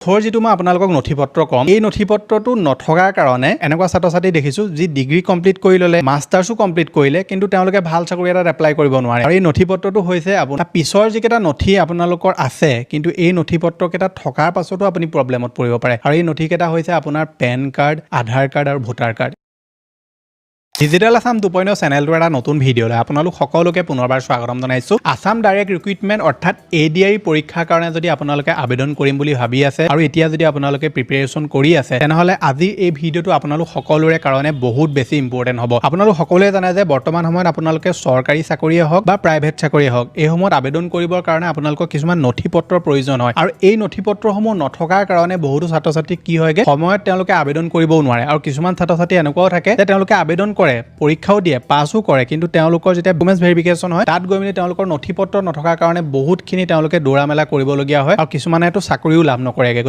যিটো মই আপোনালোকক নথিপত্ৰ কম, এই নথিপত্ৰটো নথকাৰ কাৰণে এনেকুৱা ছাত্ৰ-ছাত্ৰী দেখিছোঁ যি ডিগ্ৰী কমপ্লিট কৰি ল'লে, মাষ্টাৰ্ছো কমপ্লিট কৰিলে, কিন্তু তেওঁলোকে ভাল চাকৰি এটাত এপ্লাই কৰিব নোৱাৰে। আৰু এই নথিপত্ৰটো হৈছে আপোনাৰ পিছৰ যিকেইটা নথি আপোনালোকৰ আছে, কিন্তু এই নথিপত্ৰকেইটা থকাৰ পাছতো আপুনি প্ৰব্লেমত পৰিব পাৰে। আৰু এই নথিকেইটা হৈছে আপোনাৰ পেন কাৰ্ড, আধাৰ কাৰ্ড আৰু ভোটাৰ কাৰ্ড। ডিজিটেল আছাম 2.0 চেনেলটোৰ এটা নতুন ভিডিঅ'লৈ আপোনালোক সকলোকে পুনৰবাৰ স্বাগতম জনাইছোঁ। আছাম ডাইৰেক্ট ৰিক্ৰুইটমেণ্ট অৰ্থাৎ ADRE পৰীক্ষাৰ কাৰণে যদি আপোনালোকে আবেদন কৰিম বুলি ভাবি আছে আৰু এতিয়া যদি আপোনালোকে প্ৰিপেৰেশ্যন কৰি আছে, তেনেহ'লে আজিৰ এই ভিডিঅ'টো আপোনালোক সকলোৰে কাৰণে বহুত বেছি ইম্পৰ্টেণ্ট হ'ব। আপোনালোক সকলোৱে জানে যে বৰ্তমান সময়ত আপোনালোকে চৰকাৰী চাকৰিয়ে হওক বা প্ৰাইভেট চাকৰিয়ে হওক, এই সময়ত আবেদন কৰিবৰ কাৰণে আপোনালোকক কিছুমান নথিপত্ৰৰ প্ৰয়োজন হয়। আৰু এই নথিপত্ৰসমূহ নথকাৰ কাৰণে বহুতো ছাত্ৰ-ছাত্ৰী কি হয়গে, সময়ত তেওঁলোকে আবেদন কৰিবও নোৱাৰে। আৰু কিছুমান ছাত্ৰ-ছাত্ৰী এনেকুৱাও থাকে যে তেওঁলোকে আবেদন কৰে, পৰীক্ষাও দিয়ে, পাছো কৰে, কিন্তু তেওঁলোকৰ যেতিয়া ডকুমেণ্টছ ভেৰিফিকেশ্যন হয়, তাত গৈ মেলি তেওঁলোকৰ নথিপত্ৰ নথকাৰ কাৰণে বহুতখিনি তেওঁলোকে দৌৰা মেলা কৰিবলগীয়া হয় আৰু কিছুমানেতো চাকৰিও লাভ নকৰেগে।